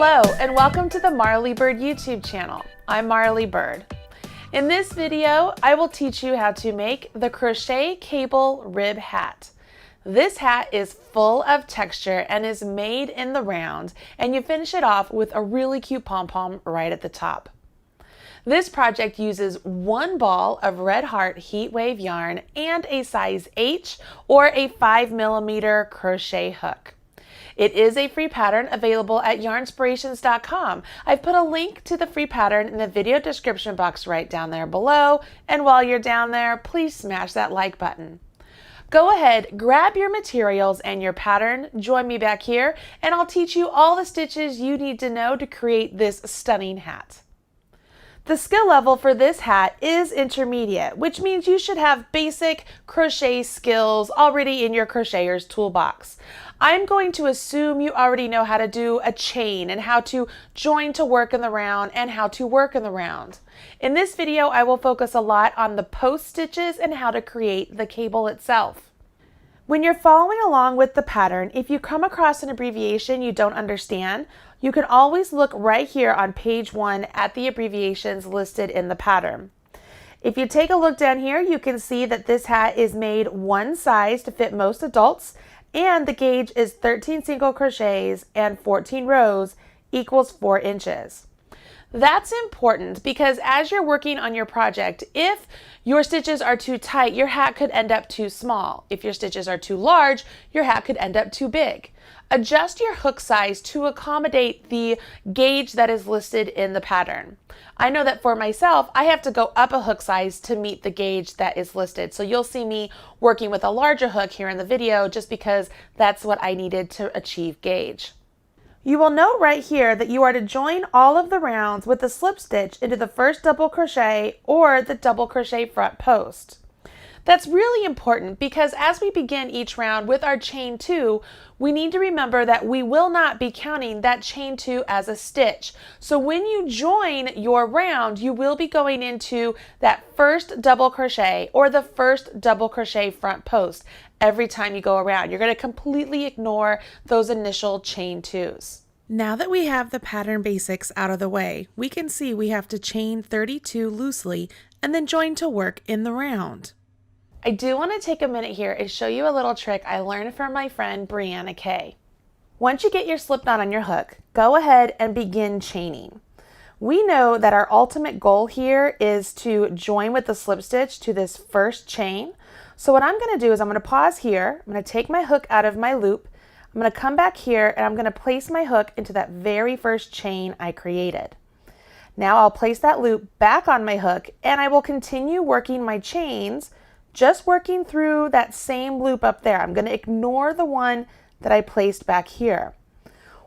Hello and welcome to the Marley Bird YouTube channel. I'm Marley Bird. In this video, I will teach you how to make the crochet cable rib hat. This hat is full of texture and is made in the round, and you finish it off with a really cute pom-pom right at the top. This project uses one ball of red heart heat wave yarn and a size H or a 5mm crochet hook. It is a free pattern available at Yarnspirations.com. I've put a link to the free pattern in the video description box right down there below, and while you're down there, please smash that like button. Go ahead, grab your materials and your pattern, join me back here, and I'll teach you all the stitches you need to know to create this stunning hat. The skill level for this hat is intermediate, which means you should have basic crochet skills already in your crocheter's toolbox. I'm going to assume you already know how to do a chain and how to join to work in the round and how to work in the round. In this video, I will focus a lot on the post stitches and how to create the cable itself. When you're following along with the pattern, if you come across an abbreviation you don't understand, you can always look right here on page 1 at the abbreviations listed in the pattern. If you take a look down here, you can see that this hat is made one size to fit most adults, and the gauge is 13 single crochets and 14 rows equals 4 inches. That's important because as you're working on your project, if your stitches are too tight, your hat could end up too small. If your stitches are too large, your hat could end up too big. Adjust your hook size to accommodate the gauge that is listed in the pattern. I know that for myself, I have to go up a hook size to meet the gauge that is listed. So you'll see me working with a larger hook here in the video just because that's what I needed to achieve gauge. You will note right here that you are to join all of the rounds with a slip stitch into the first double crochet or the double crochet front post. That's really important because as we begin each round with our chain 2, we need to remember that we will not be counting that chain 2 as a stitch. So when you join your round, you will be going into that first double crochet or the first double crochet front post every time you go around. You're going to completely ignore those initial chain 2s. Now that we have the pattern basics out of the way, we can see we have to chain 32 loosely and then join to work in the round. I do want to take a minute here and show you a little trick I learned from my friend Brianna Kay. Once you get your slip knot on your hook, go ahead and begin chaining. We know that our ultimate goal here is to join with the slip stitch to this first chain. So what I'm going to do is I'm going to pause here, I'm going to take my hook out of my loop, I'm going to come back here and I'm going to place my hook into that very first chain I created. Now I'll place that loop back on my hook and I will continue working my chains, just working through that same loop up there. I'm going to ignore the one that I placed back here.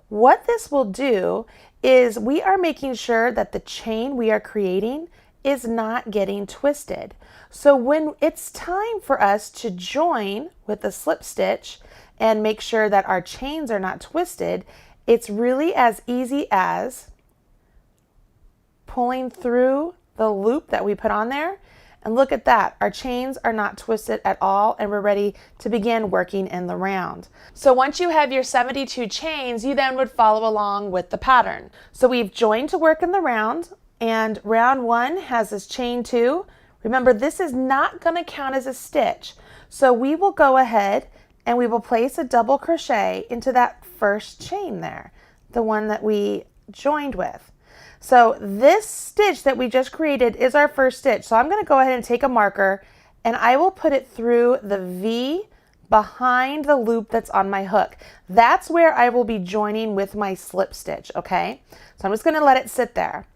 What this will do is we are making sure that the chain we are creating is not getting twisted. So when it's time for us to join with a slip stitch and make sure that our chains are not twisted, it's really as easy as pulling through the loop that we put on there. And look at that, our chains are not twisted at all and we're ready to begin working in the round. So once you have your 72 chains, you then would follow along with the pattern. So we've joined to work in the round and round 1 has this chain 2. Remember, this is not going to count as a stitch. So we will go ahead and we will place a double crochet into that first chain there, the one that we joined with. So this stitch that we just created is our first stitch. So I'm going to go ahead and take a marker and I will put it through the V behind the loop that's on my hook. That's where I will be joining with my slip stitch, okay? So I'm just going to let it sit there.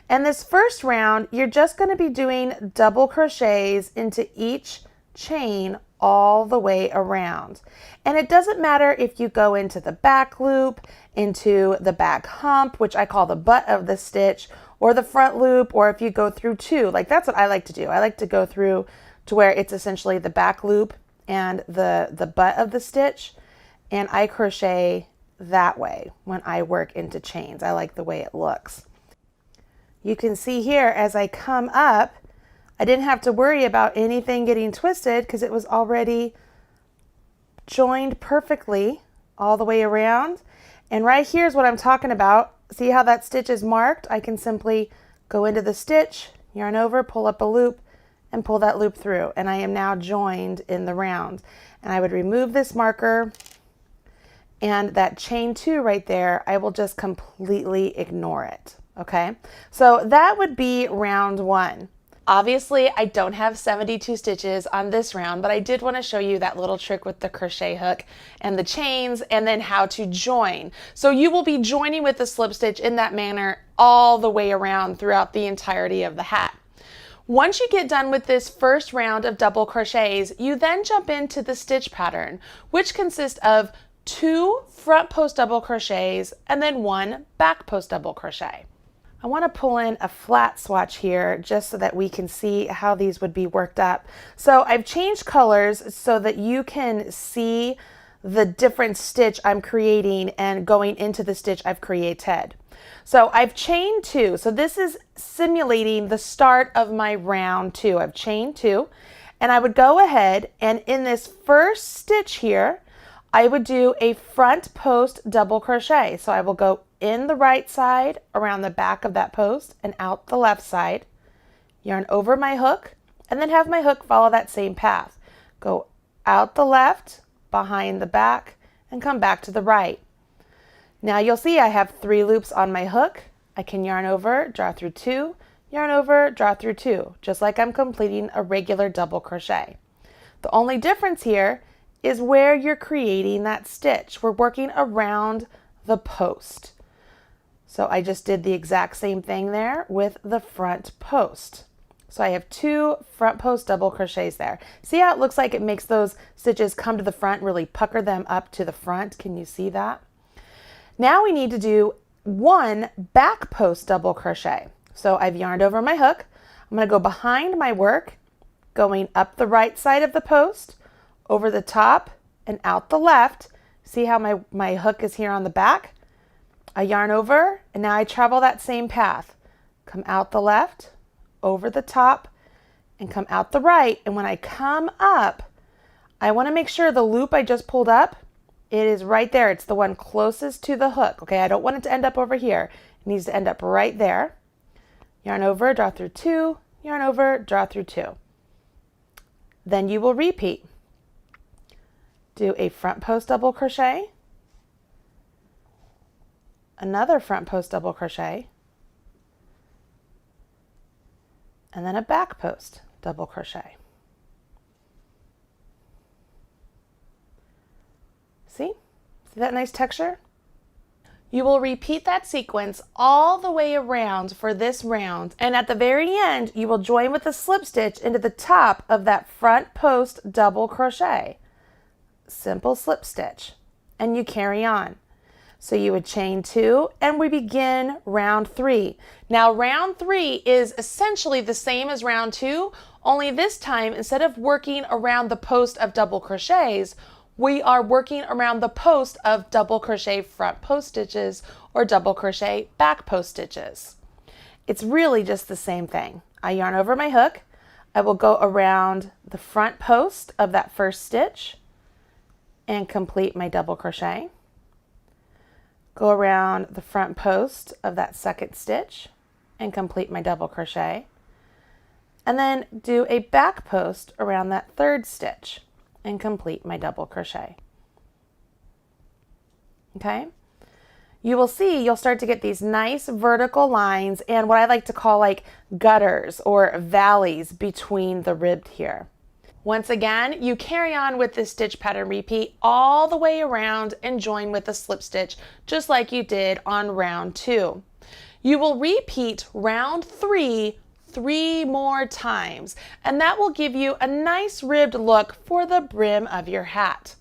And this first round, you're just going to be doing double crochets into each chain all the way around. And it doesn't matter if you go into the back loop, into the back hump, which I call the butt of the stitch, or the front loop, or if you go through 2. Like that's what I like to do. I like to go through to where it's essentially the back loop and the butt of the stitch, and I crochet that way when I work into chains. I like the way it looks. You can see here as I come up, I didn't have to worry about anything getting twisted because it was already joined perfectly all the way around. And right here is what I'm talking about. see how that stitch is marked? I can simply go into the stitch, yarn over, pull up a loop, and pull that loop through. And I am now joined in the round. And I would remove this marker, and that chain 2 right there, I will just completely ignore it. Okay, so that would be round 1. Obviously, I don't have 72 stitches on this round, but I did want to show you that little trick with the crochet hook and the chains, and then how to join. So you will be joining with the slip stitch in that manner all the way around throughout the entirety of the hat. Once you get done with this first round of double crochets, you then jump into the stitch pattern, which consists of 2 front post double crochets and then 1 back post double crochet. I want to pull in a flat swatch here just so that we can see how these would be worked up. So I've changed colors so that you can see the different stitch I'm creating and going into the stitch I've created. So I've chained 2. So this is simulating the start of my round 2. I've chained 2, and I would go ahead and in this first stitch here, I would do a front post double crochet. So I will go in the right side around the back of that post and out the left side, yarn over my hook, and then have my hook follow that same path. Go out the left, behind the back, and come back to the right. Now you'll see I have 3 loops on my hook. I can yarn over, draw through 2, yarn over, draw through 2, just like I'm completing a regular double crochet. The only difference here is where you're creating that stitch. We're working around the post. So I just did the exact same thing there with the front post. So I have 2 front post double crochets there. See how it looks like it makes those stitches come to the front, really pucker them up to the front? Can you see that? Now we need to do 1 back post double crochet. So I've yarned over my hook. I'm going to go behind my work, going up the right side of the post, over the top, and out the left. See how my hook is here on the back? I yarn over, and now I travel that same path. Come out the left, over the top, and come out the right. And when I come up, I want to make sure the loop I just pulled up, it is right there. It's the one closest to the hook. Okay, I don't want it to end up over here. It needs to end up right there. Yarn over, draw through 2, yarn over, draw through 2. Then you will repeat. Do a front post double crochet, another front post double crochet, and then a back post double crochet. See? See that nice texture? You will repeat that sequence all the way around for this round, and at the very end, you will join with a slip stitch into the top of that front post double crochet. Simple slip stitch, and you carry on. So you would chain 2, and we begin round 3. Now round 3 is essentially the same as round 2, only this time instead of working around the post of double crochets, we are working around the post of double crochet front post stitches or double crochet back post stitches. It's really just the same thing. I yarn over my hook. I will go around the front post of that first stitch and complete my double crochet. Go around the front post of that second stitch and complete my double crochet. And then do a back post around that third stitch and complete my double crochet. Okay? You will see you'll start to get these nice vertical lines and what I like to call like gutters or valleys between the rib here. Once again, you carry on with this stitch pattern repeat all the way around and join with a slip stitch just like you did on round 2. You will repeat round 3 3 more times, and that will give you a nice ribbed look for the brim of your hat.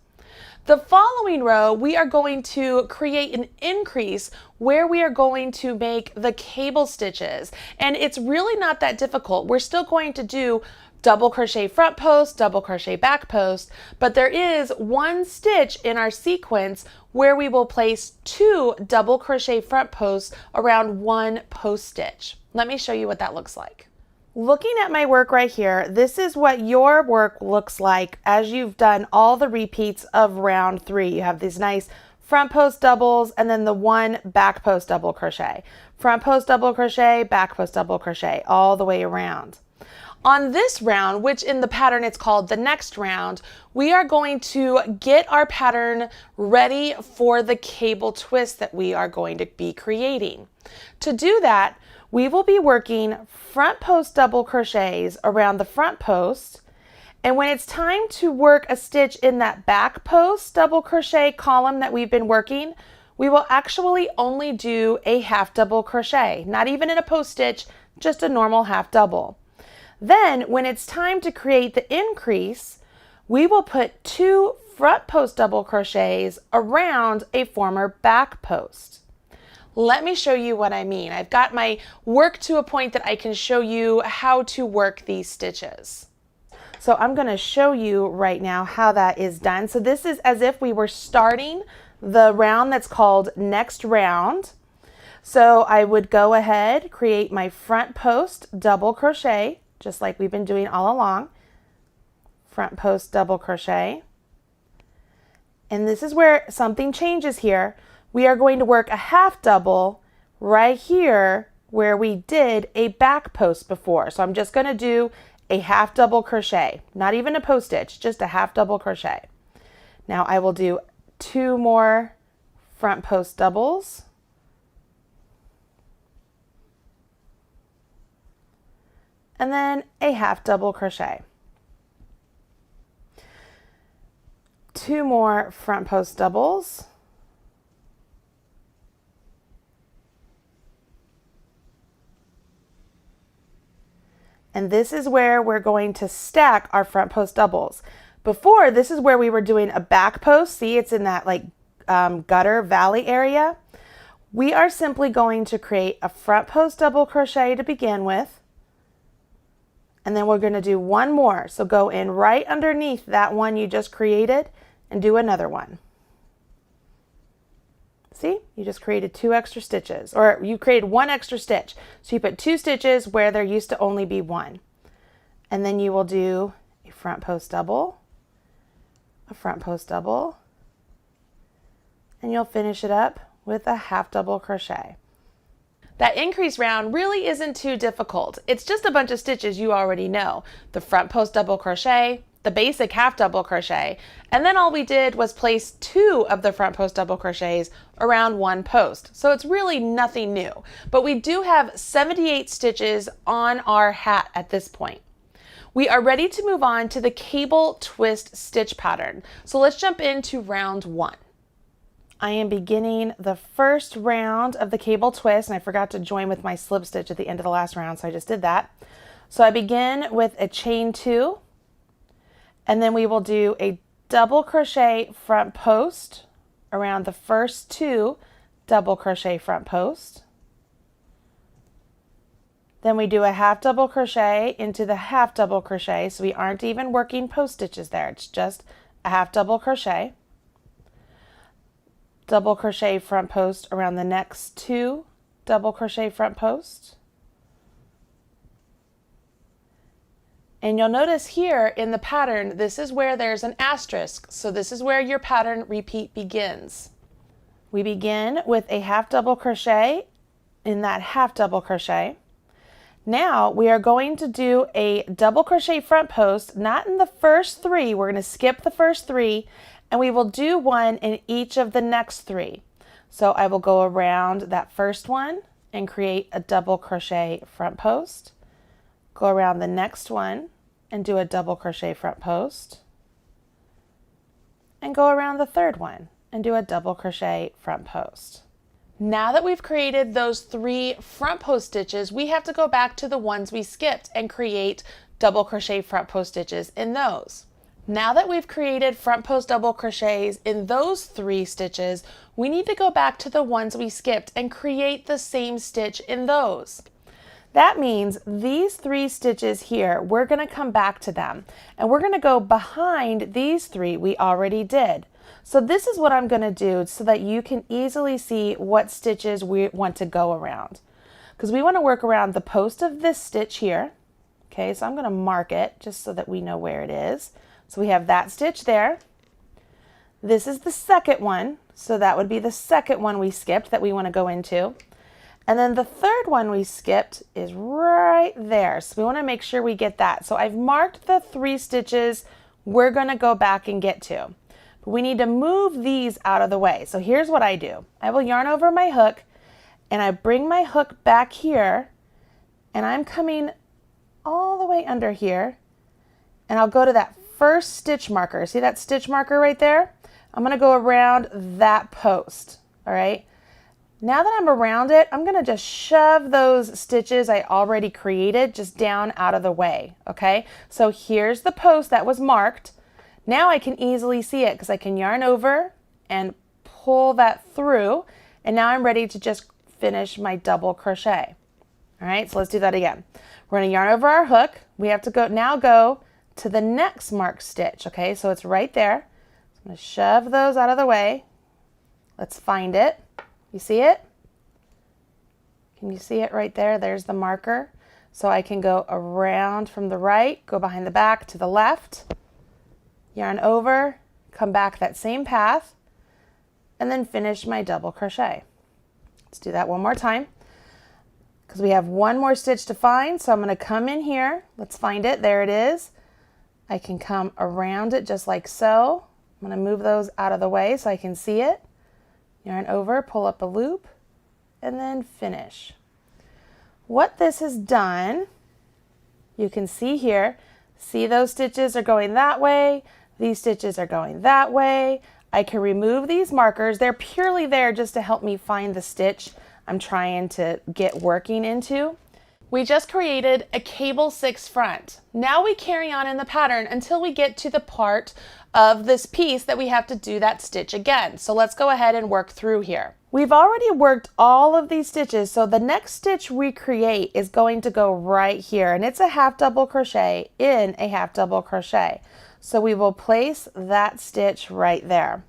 The following row, we are going to create an increase where we are going to make the cable stitches, and it's really not that difficult. We're still going to do double crochet front post, double crochet back post, but there is 1 stitch in our sequence where we will place 2 double crochet front posts around 1 post stitch. Let me show you what that looks like. Looking at my work right here, this is what your work looks like as you've done all the repeats of round 3. You have these nice front post doubles, and then the one back post double crochet. Front post double crochet, back post double crochet, all the way around. On this round, which in the pattern it's called the next round, we are going to get our pattern ready for the cable twist that we are going to be creating. To do that, we will be working front post double crochets around the front post, and when it's time to work a stitch in that back post double crochet column that we've been working, we will actually only do a half double crochet, not even in a post stitch, just a normal half double. Then when it's time to create the increase, we will put 2 front post double crochets around a former back post. Let me show you what I mean. I've got my work to a point that I can show you how to work these stitches. So I'm going to show you right now how that is done. So this is as if we were starting the round that's called next round. So I would go ahead, create my front post double crochet, just like we've been doing all along. Front post double crochet. And this is where something changes here. We are going to work a half double right here where we did a back post before. So I'm just going to do a half double crochet, not even a post stitch, just a half double crochet. Now I will do 2 more front post doubles. And then a half double crochet. 2 more front post doubles. And this is where we're going to stack our front post doubles. Before, this is where we were doing a back post. See, it's in that like gutter valley area. We are simply going to create a front post double crochet to begin with. And then we're going to do 1 more. So go in right underneath that one you just created and do another one. See, you just created 2 extra stitches, or you created 1 extra stitch. So you put 2 stitches where there used to only be 1. And then you will do a front post double, a front post double, and you'll finish it up with a half double crochet. That increase round really isn't too difficult. It's just a bunch of stitches you already know. The front post double crochet, the basic half double crochet, and then all we did was place 2 of the front post double crochets around 1 post. So it's really nothing new, but we do have 78 stitches on our hat at this point. We are ready to move on to the cable twist stitch pattern. So let's jump into round 1. I am beginning the first round of the cable twist, and I forgot to join with my slip stitch at the end of the last round, so I just did that. So I begin with a chain 2, and then we will do a double crochet front post around the first 2 double crochet front post. Then we do a half double crochet into the half double crochet, so we aren't even working post stitches there, it's just a half double crochet. Double crochet front post around the next 2 double crochet front posts. And you'll notice here in the pattern, this is where there's an asterisk. So this is where your pattern repeat begins. We begin with a half double crochet in that half double crochet. Now we are going to do a double crochet front post, not in the first 3. We're going to skip the first 3, and we will do 1 in each of the next 3. So I will go around that first one and create a double crochet front post. Go around the next one and do a double crochet front post. And go around the third one and do a double crochet front post. Now that we've created those 3 front post stitches, we have to go back to the ones we skipped and create double crochet front post stitches in those. Now that we've created front post double crochets in those 3 stitches, we need to go back to the ones we skipped and create the same stitch in those. That means these 3 stitches here, we're going to come back to them, and we're going to go behind these 3 we already did. So this is what I'm going to do so that you can easily see what stitches we want to go around. Because we want to work around the post of this stitch here. Okay, so I'm going to mark it just so that we know where it is. So we have that stitch there. This is the second one, so that would be the second one we skipped that we want to go into. And then the third one we skipped is right there. So we want to make sure we get that. So I've marked the 3 stitches we're going to go back and get to. But we need to move these out of the way. So here's what I do. I will yarn over my hook and I bring my hook back here and I'm coming all the way under here and I'll go to that first stitch marker. See that stitch marker right there? I'm going to go around that post. All right. Now that I'm around it, I'm going to just shove those stitches I already created just down out of the way, okay? So here's the post that was marked. Now I can easily see it because I can yarn over and pull that through, and now I'm ready to just finish my double crochet. All right, so let's do that again. We're going to yarn over our hook. We have to go to the next marked stitch, okay? So it's right there. So I'm going to shove those out of the way. Let's find it. You see it? Can you see it right there? There's the marker. So I can go around from the right, go behind the back to the left, yarn over, come back that same path, and then finish my double crochet. Let's do that one more time because we have one more stitch to find. So I'm going to come in here. Let's find it. There it is. I can come around it just like so. I'm going to move those out of the way so I can see it. Yarn over, pull up a loop, and then finish. What this has done, you can see here, see those stitches are going that way, these stitches are going that way. I can remove these markers. They're purely there just to help me find the stitch I'm trying to get working into. We just created a cable 6 front. Now we carry on in the pattern until we get to the part of this piece that we have to do that stitch again. So let's go ahead and work through here. We've already worked all of these stitches, so the next stitch we create is going to go right here, and it's a half double crochet in a half double crochet. So we will place that stitch right there.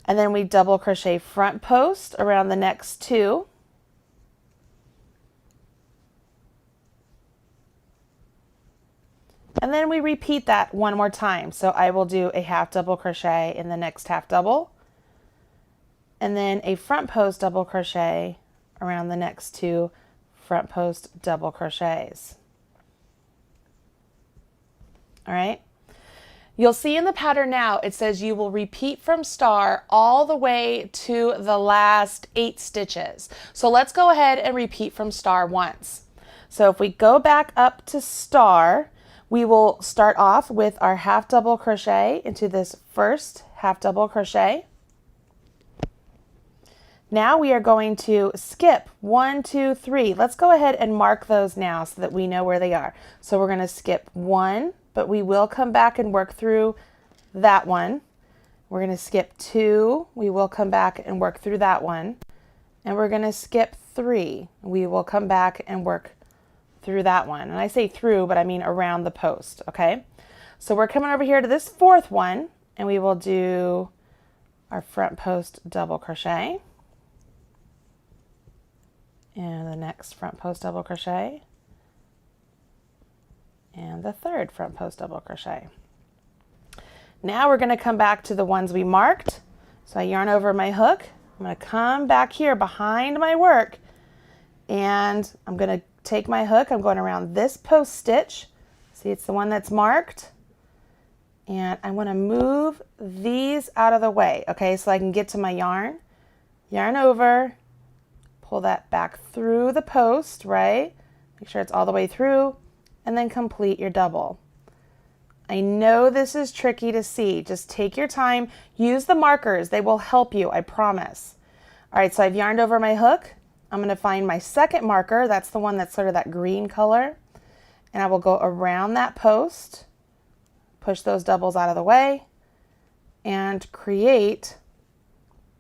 And then we double crochet front post around the next 2. And then we repeat that one more time. So I will do a half double crochet in the next half double, and then a front post double crochet around the next 2 front post double crochets. All right. You'll see in the pattern now, it says you will repeat from star all the way to the last 8 stitches. So let's go ahead and repeat from star once. So if we go back up to star, we will start off with our half double crochet into this first half double crochet. Now we are going to skip 1, 2, 3. Let's go ahead and mark those now so that we know where they are. So we're going to skip 1, but we will come back and work through that one. We're going to skip 2. We will come back and work through that one. And we're going to skip 3. We will come back and work through that one. And I say through, but I mean around the post, okay? So we're coming over here to this 4th one, and we will do our front post double crochet. And the next front post double crochet. And the 3rd front post double crochet. Now we're going to come back to the ones we marked. So I yarn over my hook. I'm going to come back here behind my work, and I'm going to take my hook. I'm going around this post stitch. See, it's the one that's marked. And I want to move these out of the way, okay, so I can get to my yarn. Yarn over, pull that back through the post, right? Make sure it's all the way through, and then complete your double. I know this is tricky to see. Just take your time. Use the markers. They will help you, I promise. All right, so I've yarned over my hook. I'm going to find my 2nd marker. That's the one that's sort of that green color. And I will go around that post, push those doubles out of the way, and create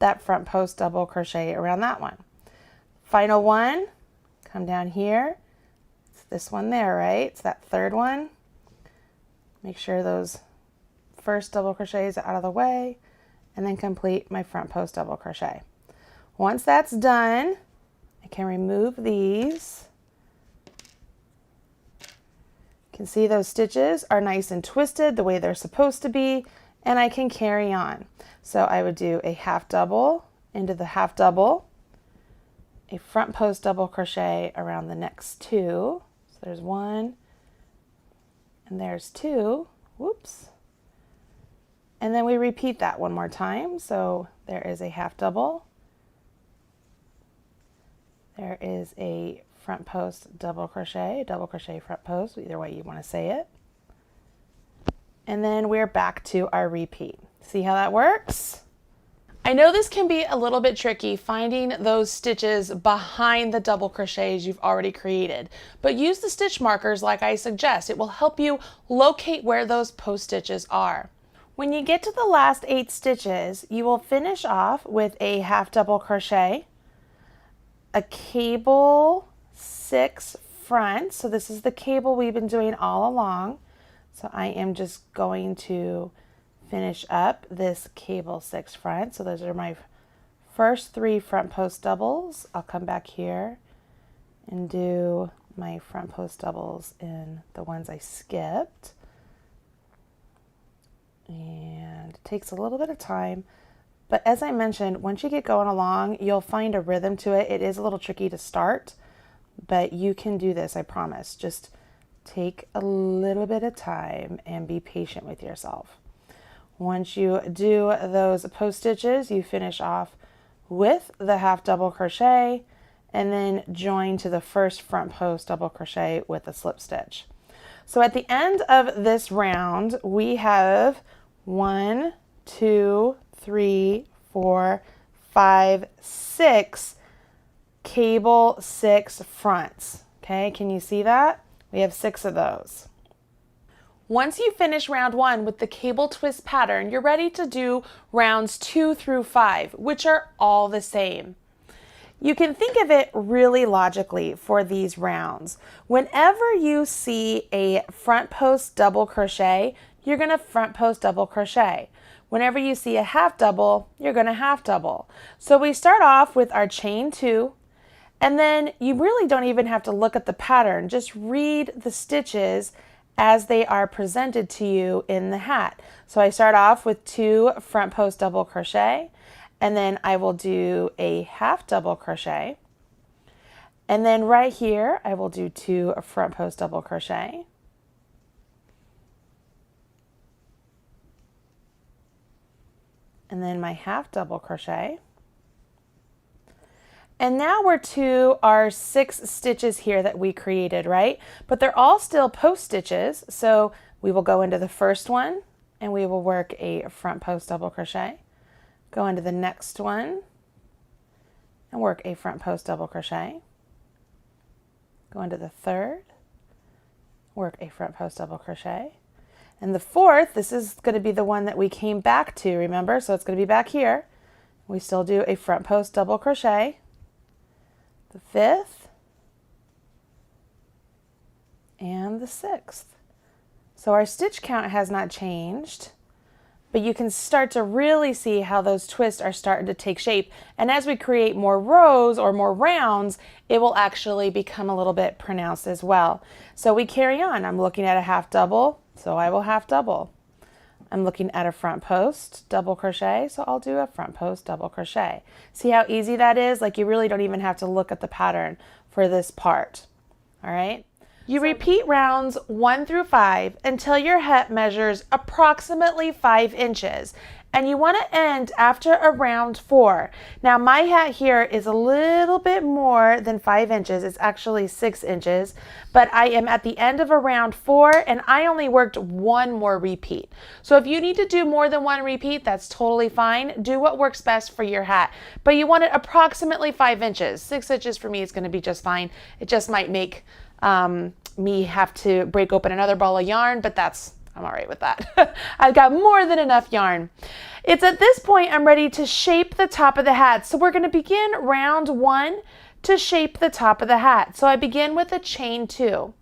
that front post double crochet around that one. Final one, come down here. It's this one there, right? It's that 3rd one. Make sure those first double crochets are out of the way, and then complete my front post double crochet. Once that's done, I can remove these. You can see those stitches are nice and twisted the way they're supposed to be, and I can carry on. So I would do a half double into the half double, a front post double crochet around the next two. So there's one, and there's two. Whoops. And then we repeat that one more time. So there is a half double. There is a front post double crochet front post, either way you want to say it. And then we're back to our repeat. See how that works? I know this can be a little bit tricky finding those stitches behind the double crochets you've already created, but use the stitch markers like I suggest. It will help you locate where those post stitches are. When you get to the last 8 stitches, you will finish off with a half double crochet, a cable 6 front. So this is the cable we've been doing all along. So I am just going to finish up this cable 6 front. So those are my first 3 front post doubles. I'll come back here and do my front post doubles in the ones I skipped. And it takes a little bit of time, but as I mentioned, once you get going along, you'll find a rhythm to it. It is a little tricky to start, but you can do this, I promise. Just take a little bit of time and be patient with yourself. Once you do those post stitches, you finish off with the half double crochet and then join to the first front post double crochet with a slip stitch. So at the end of this round, we have 1, 2, 3, 4, 5, 6 cable 6 fronts. Okay, can you see that? We have 6 of those. Once you finish round 1 with the cable twist pattern, you're ready to do rounds 2 through 5, which are all the same. You can think of it really logically for these rounds. Whenever you see a front post double crochet, you're going to front post double crochet. Whenever you see a half double, you're going to half double. So we start off with our chain 2, and then you really don't even have to look at the pattern. Just read the stitches as they are presented to you in the hat. So I start off with 2 front post double crochet, and then I will do a half double crochet. And then right here, I will do 2 front post double crochet. And then my half double crochet. And now we're to our 6 stitches here that we created, right? But they're all still post stitches. So we will go into the first one and we will work a front post double crochet. Go into the next one and work a front post double crochet. Go into the third, work a front post double crochet. And the fourth, this is going to be the one that we came back to, remember? So it's going to be back here. We still do a front post double crochet. The fifth and the sixth. So our stitch count has not changed, but you can start to really see how those twists are starting to take shape. And as we create more rows or more rounds, it will actually become a little bit pronounced as well. So we carry on. I'm looking at a half double, so I will half double. I'm looking at a front post double crochet, so I'll do a front post double crochet. See how easy that is? Like, you really don't even have to look at the pattern for this part. All right. You repeat rounds 1 through 5 until your hat measures approximately 5 inches, and you want to end after around 4. Now my hat here is a little bit more than 5 inches. It's actually 6 inches, but I am at the end of around 4 and I only worked 1 more repeat. So if you need to do more than 1 repeat, that's totally fine. Do what works best for your hat, but you want it approximately 5 inches. 6 inches for me is going to be just fine. It just might make me have to break open another ball of yarn, but I'm all right with that. I've got more than enough yarn. It's at this point I'm ready to shape the top of the hat. So we're going to begin round 1 to shape the top of the hat. So I begin with a chain 2,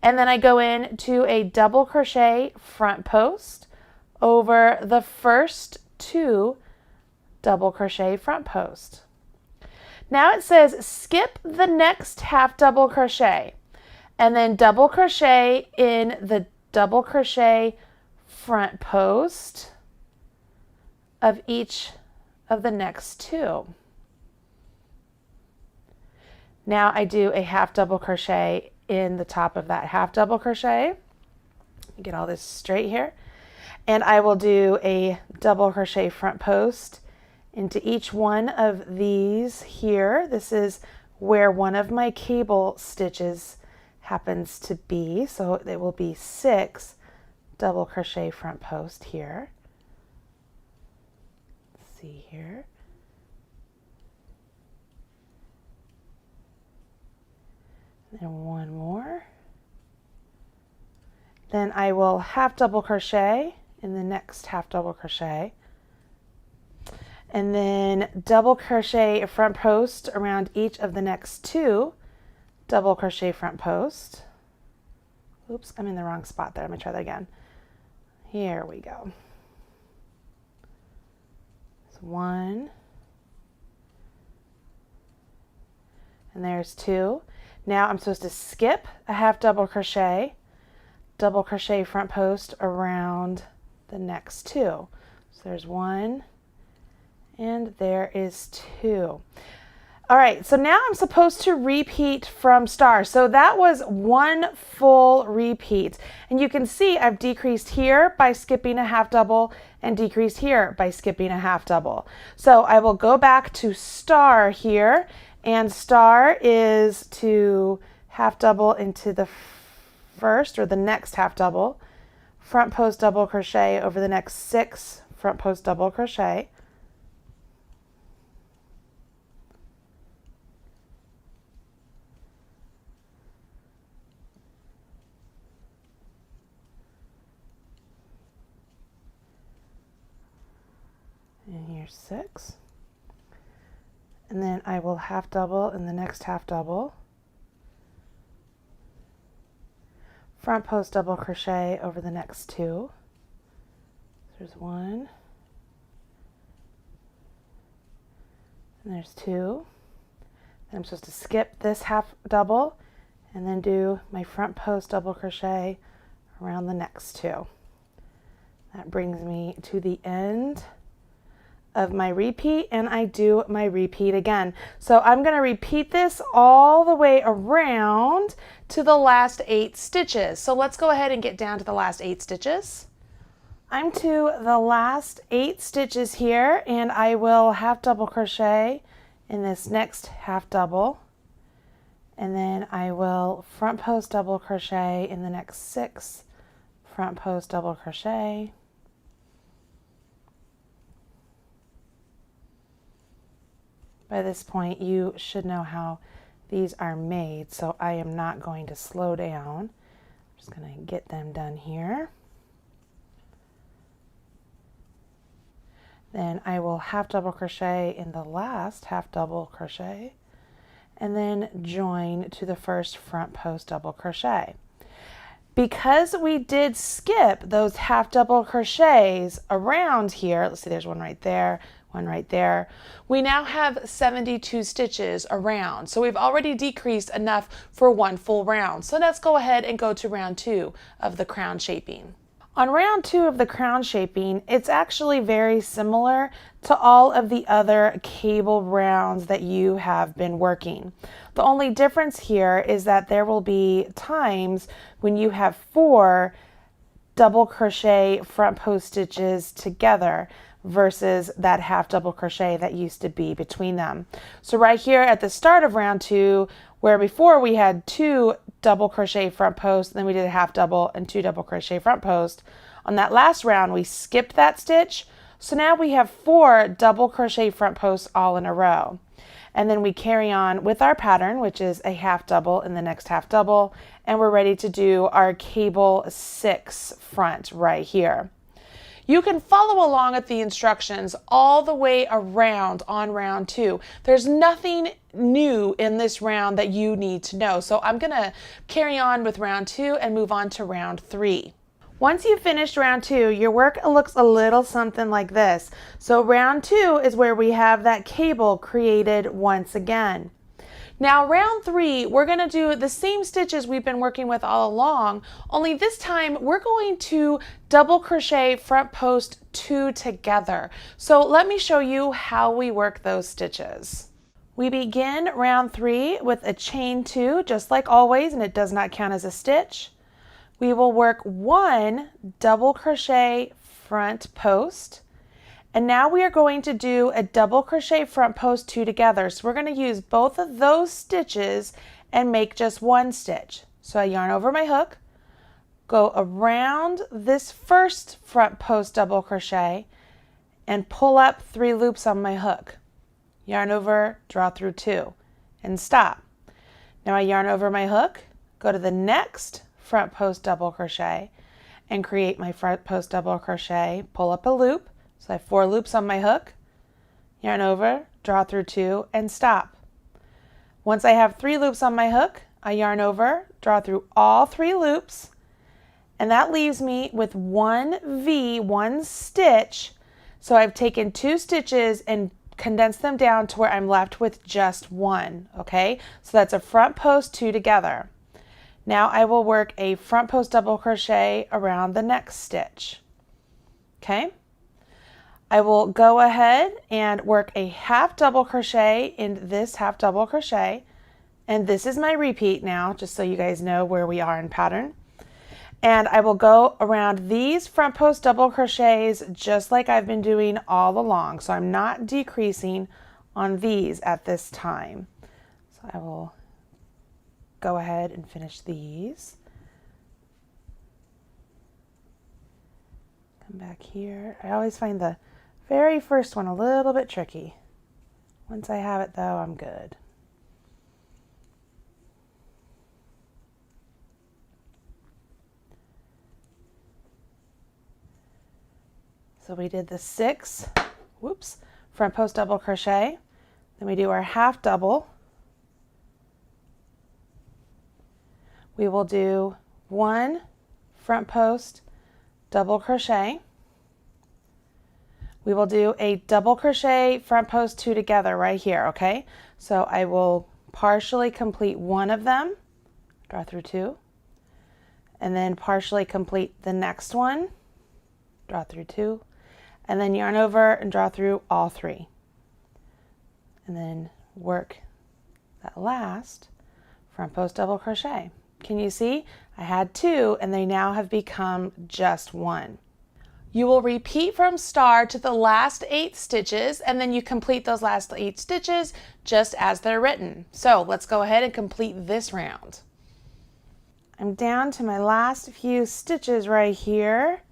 and then I go into a double crochet front post over the first 2 double crochet front post. Now it says skip the next half double crochet and then double crochet in the double crochet front post of each of the next 2. Now I do a half double crochet in the top of that half double crochet. Get all this straight here. And I will do a double crochet front post into each one of these here. This is where one of my cable stitches happens to be. So it will be 6 double crochet front post here. Let's see here. And one more. Then I will half double crochet in the next half double crochet. And then double crochet a front post around each of the next 2 double crochet front post. Oops, I'm in the wrong spot there. Let me try that again. Here we go. So 1. And there's 2. Now I'm supposed to skip a half double crochet front post around the next 2. So there's 1 and there is 2. All right, so now I'm supposed to repeat from star. So that was 1 full repeat. And you can see I've decreased here by skipping a half double and decreased here by skipping a half double. So I will go back to star here, and star is to half double into the first or the next half double, front post double crochet over the next 6 front post double crochet. And here's 6. And then I will half double in the next half double, front post double crochet over the next 2. There's 1, and there's 2. Then I'm supposed to skip this half double and then do my front post double crochet around the next 2. That brings me to the end of my repeat, and I do my repeat again. So I'm going to repeat this all the way around to the last 8 stitches. So let's go ahead and get down to the last 8 stitches. I'm to the last 8 stitches here, and I will half double crochet in this next half double, and then I will front post double crochet in the next 6 front post double crochet. By this point, you should know how these are made, so I am not going to slow down. I'm just going to get them done here. Then I will half double crochet in the last half double crochet, and then join to the first front post double crochet. Because we did skip those half double crochets around here, let's see, there's one right there, one right there. We now have 72 stitches around. So we've already decreased enough for 1 full round. So let's go ahead and go to round 2 of the crown shaping. On round 2 of the crown shaping, it's actually very similar to all of the other cable rounds that you have been working. The only difference here is that there will be times when you have 4 double crochet front post stitches together versus that half double crochet that used to be between them. So right here at the start of round 2, where before we had 2 double crochet front posts, then we did a half double and 2 double crochet front posts. On that last round, we skipped that stitch. So now we have 4 double crochet front posts all in a row. And then we carry on with our pattern, which is a half double in the next half double, and we're ready to do our cable 6 front right here. You can follow along with the instructions all the way around on round 2. There's nothing new in this round that you need to know. So I'm going to carry on with round 2 and move on to round 3. Once you've finished round 2, your work looks a little something like this. So round 2 is where we have that cable created once again. Now round 3, we're going to do the same stitches we've been working with all along, only this time we're going to double crochet front post 2 together. So let me show you how we work those stitches. We begin round 3 with a chain 2, just like always, and it does not count as a stitch. We will work 1 double crochet front post. And now we are going to do a double crochet front post 2 together. So we're going to use both of those stitches and make just 1 stitch. So I yarn over my hook, go around this first front post double crochet and pull up 3 loops on my hook. Yarn over, draw through 2 and stop. Now I yarn over my hook, go to the next front post double crochet and create my front post double crochet, pull up a loop. So I have 4 loops on my hook, yarn over, draw through 2, and stop. Once I have 3 loops on my hook, I yarn over, draw through all 3 loops, and that leaves me with 1 stitch. So I've taken 2 stitches and condensed them down to where I'm left with just 1, okay? So that's a front post 2 together. Now I will work a front post double crochet around the next stitch, okay? I will go ahead and work a half double crochet in this half double crochet, and this is my repeat now, just so you guys know where we are in pattern. And I will go around these front post double crochets just like I've been doing all along, so I'm not decreasing on these at this time. So I will go ahead and finish these. Come back here. I always find the very first one a little bit tricky. Once I have it though, I'm good. So we did the 6, front post double crochet. Then we do our half double. We will do 1 front post double crochet. We will do a double crochet front post 2 together right here, okay? So I will partially complete 1 of them, draw through 2, and then partially complete the next one, draw through 2, and then yarn over and draw through all 3. And then work that last front post double crochet. Can you see? I had 2 and they now have become just 1. You will repeat from start to the last 8 stitches, and then you complete those last 8 stitches just as they're written. So let's go ahead and complete this round. I'm down to my last few stitches right here.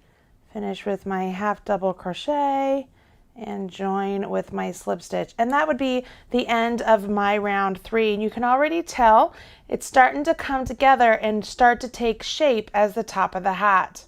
Finish with my half double crochet and join with my slip stitch. And that would be the end of my round 3. And you can already tell it's starting to come together and start to take shape as the top of the hat.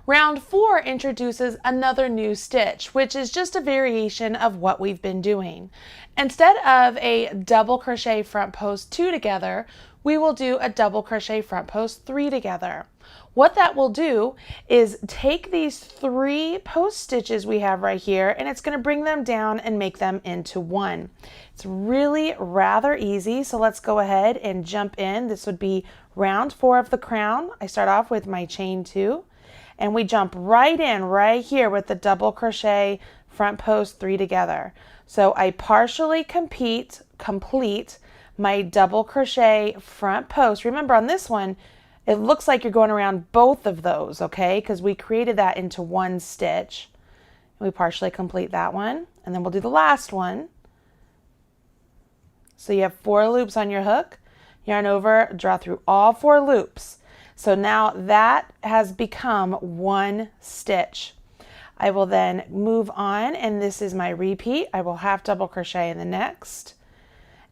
Round 4 introduces another new stitch, which is just a variation of what we've been doing. Instead of a double crochet front post 2 together, we will do a double crochet front post 3 together. What that will do is take these 3 post stitches we have right here, and it's going to bring them down and make them into 1. It's really rather easy, so let's go ahead and jump in. This would be round 4 of the crown. I start off with my chain 2. And we jump right in right here with the double crochet front post 3 together. So I partially complete my double crochet front post. Remember on this one, it looks like you're going around both of those, okay? Because we created that into 1 stitch. We partially complete that one, and then we'll do the last one. So you have 4 loops on your hook, yarn over, draw through all 4 loops. So now that has become 1 stitch. I will then move on, and this is my repeat. I will half double crochet in the next,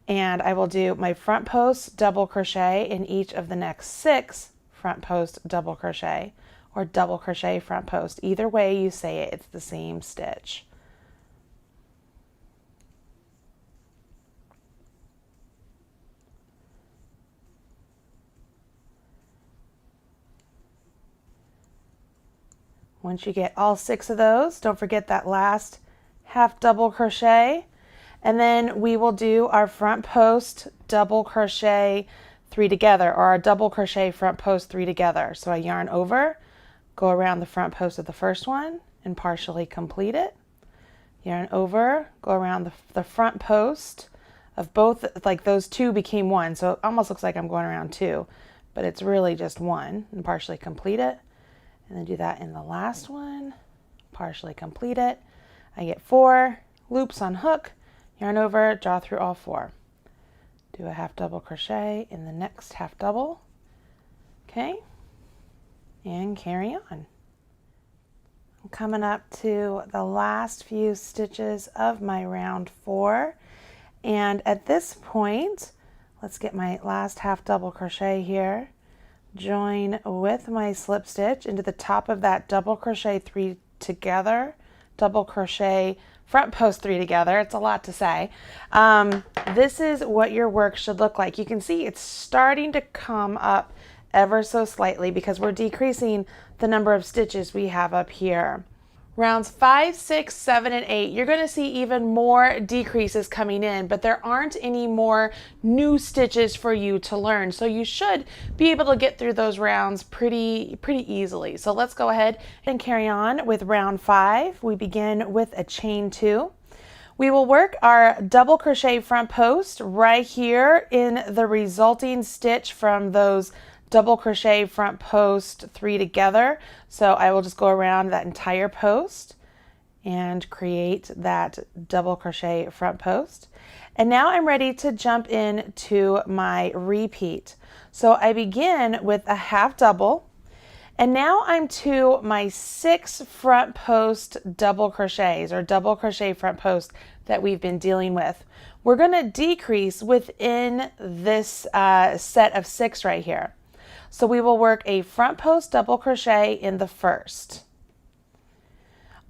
and I will do my front post double crochet in each of the next 6 front post double crochet, or double crochet front post. Either way you say it, it's the same stitch. Once you get all 6 of those, don't forget that last half double crochet, And then we will do our front post double crochet 3 together, or our double crochet front post 3 together. So I yarn over, go around the front post of the first one and partially complete it. Yarn over, go around the front post of both, like those two became one. So it almost looks like I'm going around two, but it's really just one, and partially complete it. And then do that in the last one, partially complete it. I get 4 loops on hook, yarn over, draw through all 4. Do a half double crochet in the next half double. Okay, and carry on. I'm coming up to the last few stitches of my round 4, and at this point, let's get my last half double crochet here, join with my slip stitch into the top of that double crochet 3 together, double crochet front post 3 together. It's a lot to say. This is what your work should look like. You can see it's starting to come up ever so slightly because we're decreasing the number of stitches we have up here. Rounds 5, 6, 7, and 8, you're going to see even more decreases coming in, but there aren't any more new stitches for you to learn. So you should be able to get through those rounds pretty easily. So let's go ahead and carry on with round 5. We begin with a chain 2. We will work our double crochet front post right here in the resulting stitch from those double crochet front post 3 together. So I will just go around that entire post and create that double crochet front post. And now I'm ready to jump into my repeat. So I begin with a half double, and now I'm to my 6 front post double crochets, or double crochet front post that we've been dealing with. We're going to decrease within this set of 6 right here. So we will work a front post double crochet in the first.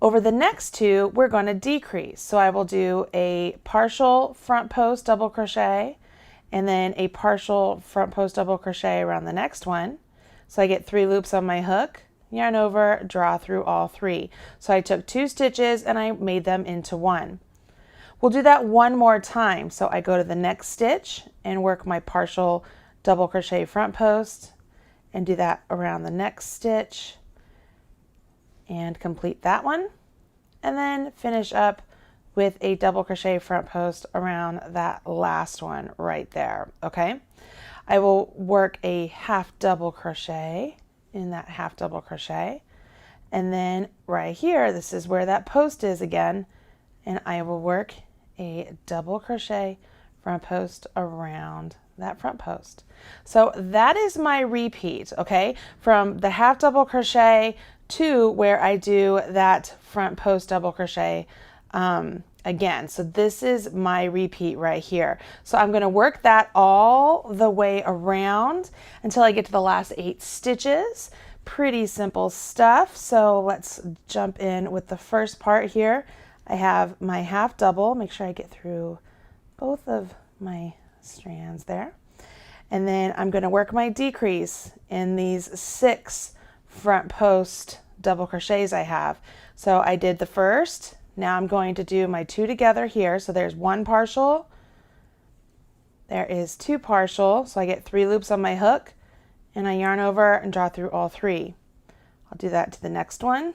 Over the next 2, we're going to decrease. So I will do a partial front post double crochet and then a partial front post double crochet around the next one. So I get 3 loops on my hook, yarn over, draw through all 3. So I took 2 stitches and I made them into 1. We'll do that one more time. So I go to the next stitch and work my partial double crochet front post, and do that around the next stitch and complete that one, and then finish up with a double crochet front post around that last one right there. Okay, I will work a half double crochet in that half double crochet, and then right here, this is where that post is again, and I will work a double crochet front post around that front post. So that is my repeat, okay, from the half double crochet to where I do that front post double crochet again. So this is my repeat right here. So I'm going to work that all the way around until I get to the last 8 stitches. Pretty simple stuff. So let's jump in with the first part here. I have my half double. Make sure I get through both of my strands there, and then I'm going to work my decrease in these 6 front post double crochets I have. So I did the first, now I'm going to do my 2 together here. So there's 1 partial, there is 2 partial, so I get 3 loops on my hook, and I yarn over and draw through all 3. I'll do that to the next one.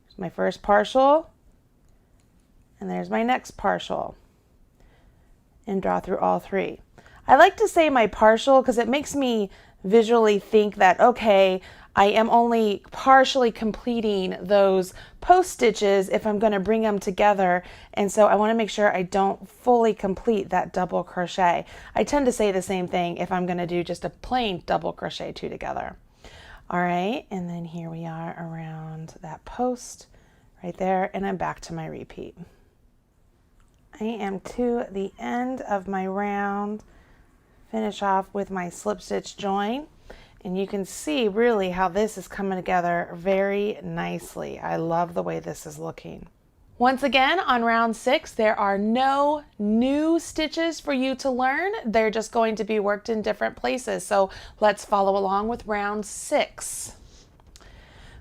There's my first partial, and there's my next partial, and draw through all 3. I like to say my partial because it makes me visually think that, okay, I am only partially completing those post stitches if I'm going to bring them together, and so I want to make sure I don't fully complete that double crochet. I tend to say the same thing if I'm going to do just a plain double crochet 2 together. All right, and then here we are around that post right there, and I'm back to my repeat. I am to the end of my round. Finish off with my slip stitch join, and you can see really how this is coming together very nicely. I love the way this is looking. Once again, on round 6, there are no new stitches for you to learn. They're just going to be worked in different places. So let's follow along with round 6.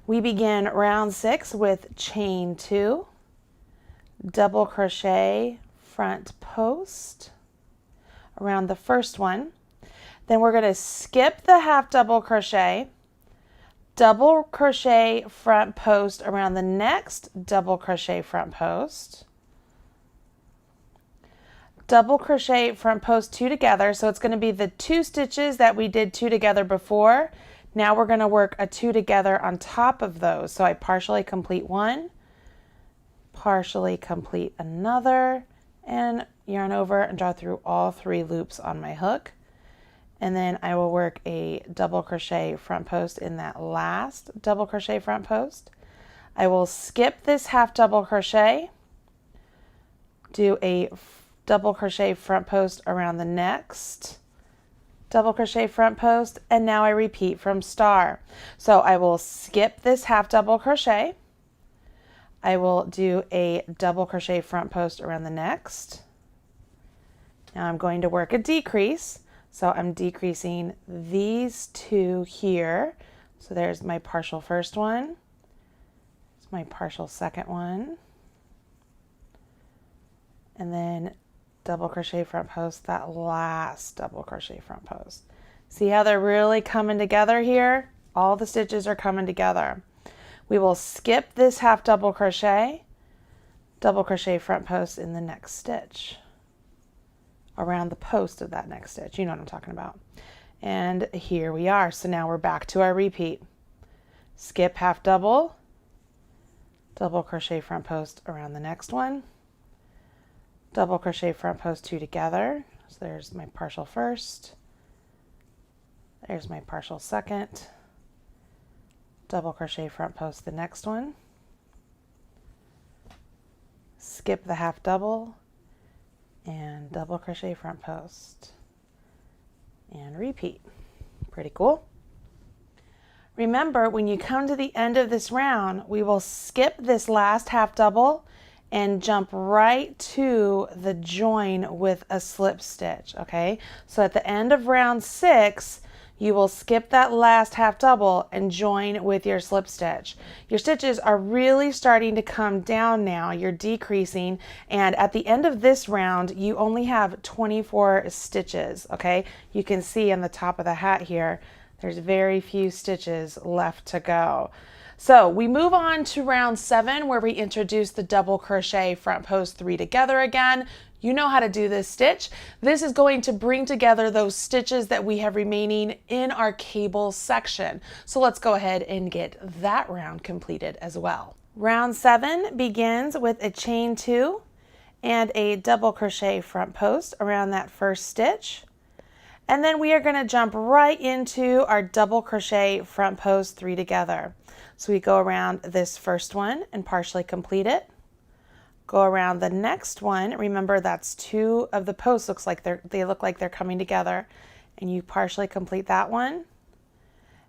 We begin round 6 with chain 2, double crochet front post around the first one. Then we're going to skip the half double crochet front post around the next double crochet front post, double crochet front post 2 together. So it's going to be the 2 stitches that we did 2 together before. Now we're going to work a 2 together on top of those. So I partially complete one, partially complete another, and yarn over and draw through all 3 loops on my hook. And then I will work a double crochet front post in that last double crochet front post. I will skip this half double crochet, do a double crochet front post around the next double crochet front post, and now I repeat from star. So I will skip this half double crochet, I will do a double crochet front post around the next. Now I'm going to work a decrease. So I'm decreasing these 2 here. So there's my partial first one. There's my partial second one. And then double crochet front post, that last double crochet front post. See how they're really coming together here? All the stitches are coming together. We will skip this half double crochet front post in the next stitch, around the post of that next stitch. You know what I'm talking about. And here we are. So now we're back to our repeat. Skip half double crochet front post around the next one, double crochet front post 2 together. So there's my partial first, there's my partial second, double crochet front post the next one, skip the half double, and double crochet front post, and repeat. Pretty cool. Remember, when you come to the end of this round, we will skip this last half double and jump right to the join with a slip stitch, okay? So at the end of round 6, you will skip that last half double and join with your slip stitch. Your stitches are really starting to come down now. You're decreasing, and at the end of this round, you only have 24 stitches, okay? You can see on the top of the hat here, there's very few stitches left to go. So we move on to round 7, where we introduce the double crochet front post 3 together again. You know how to do this stitch. This is going to bring together those stitches that we have remaining in our cable section. So let's go ahead and get that round completed as well. Round 7 begins with a chain 2 and a double crochet front post around that first stitch. And then we are going to jump right into our double crochet front post 3 together. So we go around this first one and partially complete it. Go around the next one. Remember, that's 2 of the posts they look like they're coming together, and you partially complete that one.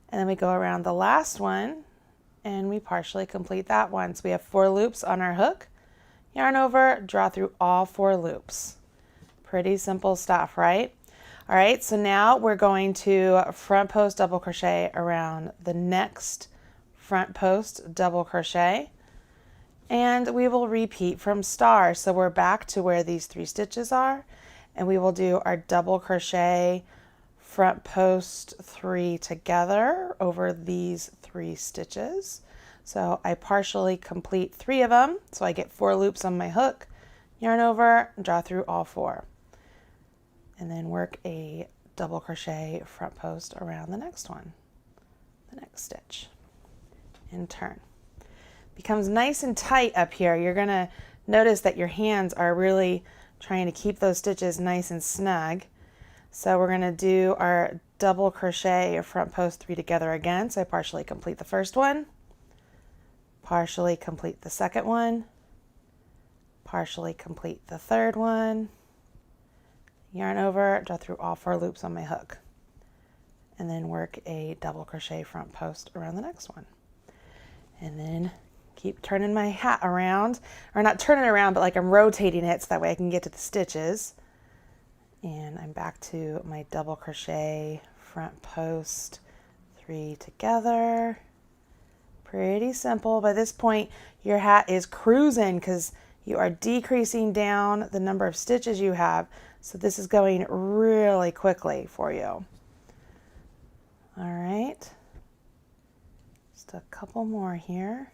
And then we go around the last one and we partially complete that one. So we have 4 loops on our hook. Yarn over, draw through all 4 loops. Pretty simple stuff, right? All right, so now we're going to front post double crochet around the next front post double crochet, and we will repeat from star. So we're back to where these 3 stitches are, and we will do our double crochet front post 3 together over these 3 stitches. So I partially complete 3 of them, so I get 4 loops on my hook, yarn over, draw through all 4, and then work a double crochet front post around the next one, the next stitch, and turn. Becomes nice and tight up here. You're going to notice that your hands are really trying to keep those stitches nice and snug. So we're going to do our double crochet front post 3 together again. So I partially complete the first one, partially complete the second one, partially complete the third one, yarn over, draw through all 4 loops on my hook, and then work a double crochet front post around the next one. And then keep turning my hat around, or not turning it around, but like I'm rotating it so that way I can get to the stitches. And I'm back to my double crochet front post 3 together. Pretty simple. By this point, your hat is cruising because you are decreasing down the number of stitches you have. So this is going really quickly for you. All right, just a couple more here.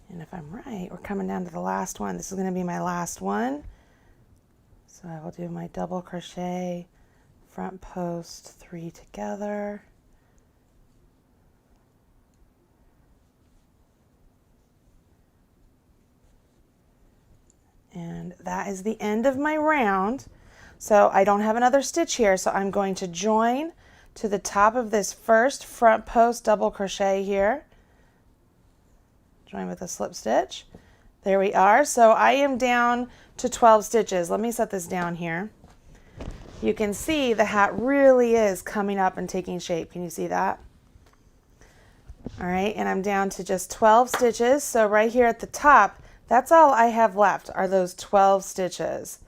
And if I'm right, we're coming down to the last one. This is going to be my last one. So I will do my double crochet, front post, 3 together. And that is the end of my round. So I don't have another stitch here, so I'm going to join to the top of this first front post double crochet here. Join with a slip stitch. There we are. So I am down to 12 stitches. Let me set this down here. You can see the hat really is coming up and taking shape. Can you see that? All right, and I'm down to just 12 stitches. So right here at the top, that's all I have left are those 12 stitches.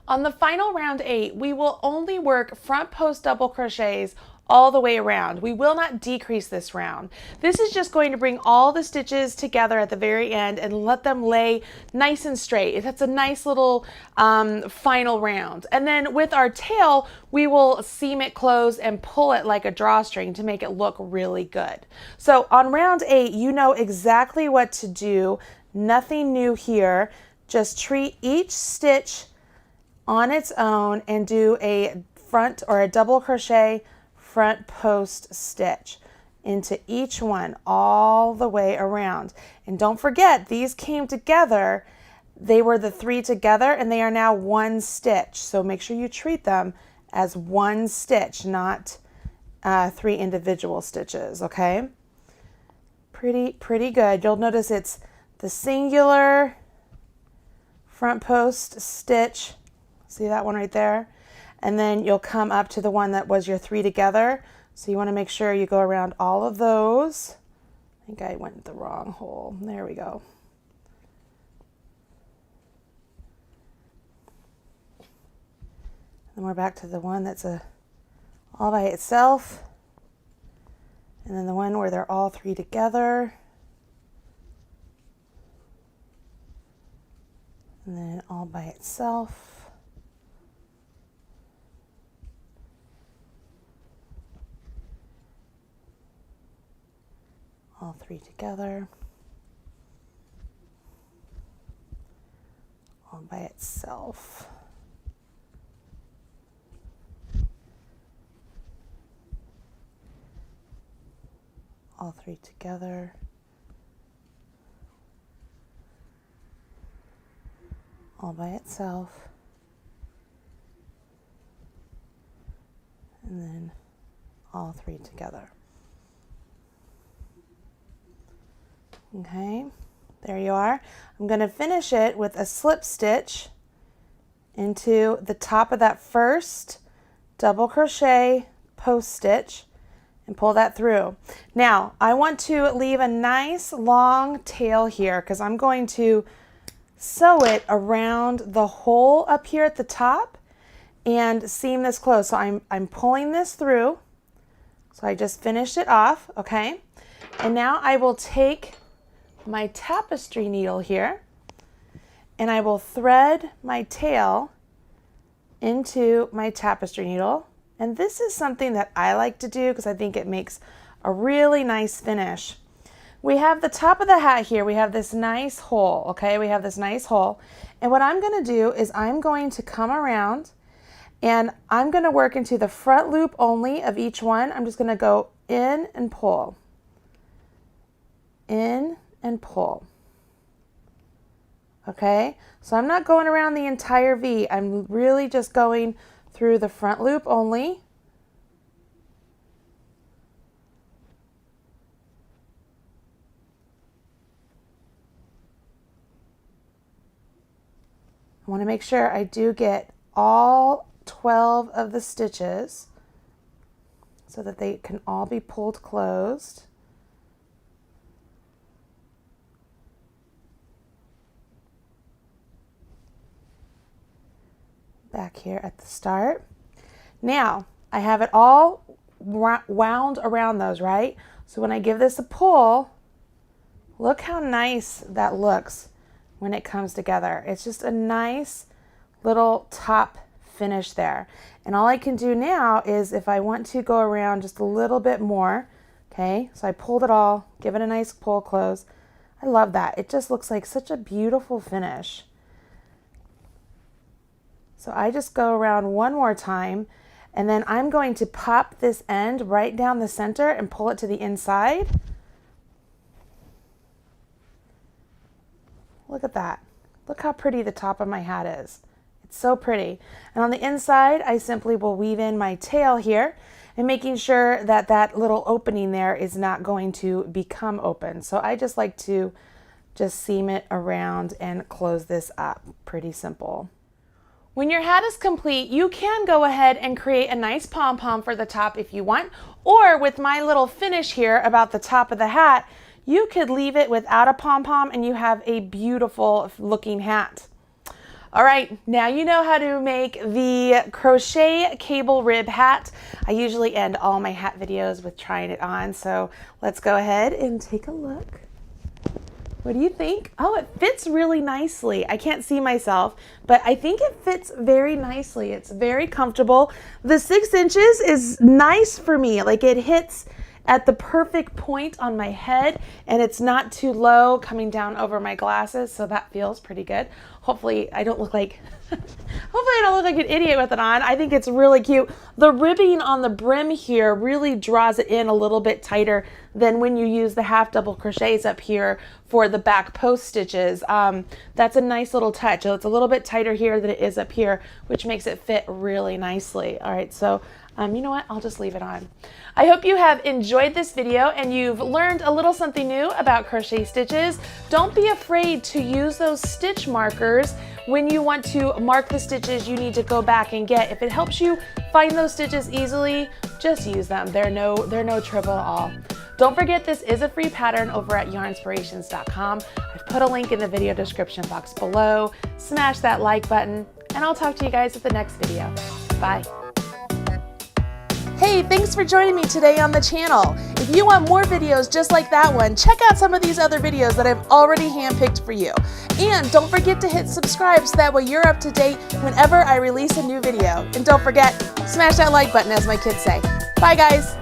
On the final round 8, we will only work front post double crochets all the way around. We will not decrease this round. This is just going to bring all the stitches together at the very end and let them lay nice and straight. That's a nice little final round. And then with our tail, we will seam it closed and pull it like a drawstring to make it look really good. So on round 8, you know exactly what to do. Nothing new here. Just treat each stitch on its own and do a front or a double crochet front post stitch into each one all the way around. And don't forget, these came together. They were the 3 together and they are now 1 stitch. So make sure you treat them as 1 stitch, not 3 individual stitches, okay? Pretty good. You'll notice it's the singular front post stitch. See that one right there? And then you'll come up to the one that was your 3 together. So you want to make sure you go around all of those. I think I went the wrong hole. There we go. Then we're back to the one that's all by itself. And then the one where they're all 3 together. And then all by itself. All 3 together, all by itself. All 3 together. All by itself. And then all 3 together. Okay, there you are. I'm going to finish it with a slip stitch into the top of that first double crochet post stitch and pull that through. Now, I want to leave a nice long tail here because I'm going to sew it around the hole up here at the top and seam this closed. So I'm pulling this through. So I just finished it off, okay? And now I will take my tapestry needle here and I will thread my tail into my tapestry needle. And this is something that I like to do because I think it makes a really nice finish. We have the top of the hat here. We have this nice hole, okay? We have this nice hole. And what I'm going to do is I'm going to come around and I'm going to work into the front loop only of each one. I'm just going to go in and pull. In and pull. Okay, so I'm not going around the entire V. I'm really just going through the front loop only. I want to make sure I do get all 12 of the stitches so that they can all be pulled closed. back here at the start. Now, I have it all wound around those, right? So when I give this a pull, look how nice that looks when it comes together. It's just a nice little top finish there. And all I can do now is if I want to go around just a little bit more, okay, so I pulled it all, give it a nice pull close. I love that. It just looks like such a beautiful finish. So I just go around one more time, and then I'm going to pop this end right down the center and pull it to the inside. Look at that. Look how pretty the top of my hat is. It's so pretty. And on the inside, I simply will weave in my tail here and making sure that that little opening there is not going to become open. So I just like to just seam it around and close this up. Pretty simple. When your hat is complete, you can go ahead and create a nice pom-pom for the top if you want, or with my little finish here about the top of the hat, you could leave it without a pom-pom and you have a beautiful looking hat. All right, now you know how to make the crochet cable rib hat. I usually end all my hat videos with trying it on, so let's go ahead and take a look. What do you think? Oh, it fits really nicely. I can't see myself, but I think it fits very nicely. It's very comfortable. The 6 inches is nice for me. Like, it hits at the perfect point on my head and it's not too low coming down over my glasses, so that feels pretty good. Hopefully I don't look like an idiot with it on. I think it's really cute. The ribbing on the brim here really draws it in a little bit tighter than when you use the half double crochets up here for the back post stitches. That's a nice little touch. So it's a little bit tighter here than it is up here, which makes it fit really nicely. All right, so you know what? I'll just leave it on. I hope you have enjoyed this video and you've learned a little something new about crochet stitches. Don't be afraid to use those stitch markers when you want to mark the stitches you need to go back and get. If it helps you find those stitches easily, just use them. They're no trouble at all. Don't forget, this is a free pattern over at yarnspirations.com. I've put a link in the video description box below. Smash that like button, and I'll talk to you guys at the next video. Bye. Hey, thanks for joining me today on the channel. If you want more videos just like that one, check out some of these other videos that I've already handpicked for you. And don't forget to hit subscribe so that way you're up to date whenever I release a new video. And don't forget, smash that like button, as my kids say. Bye, guys.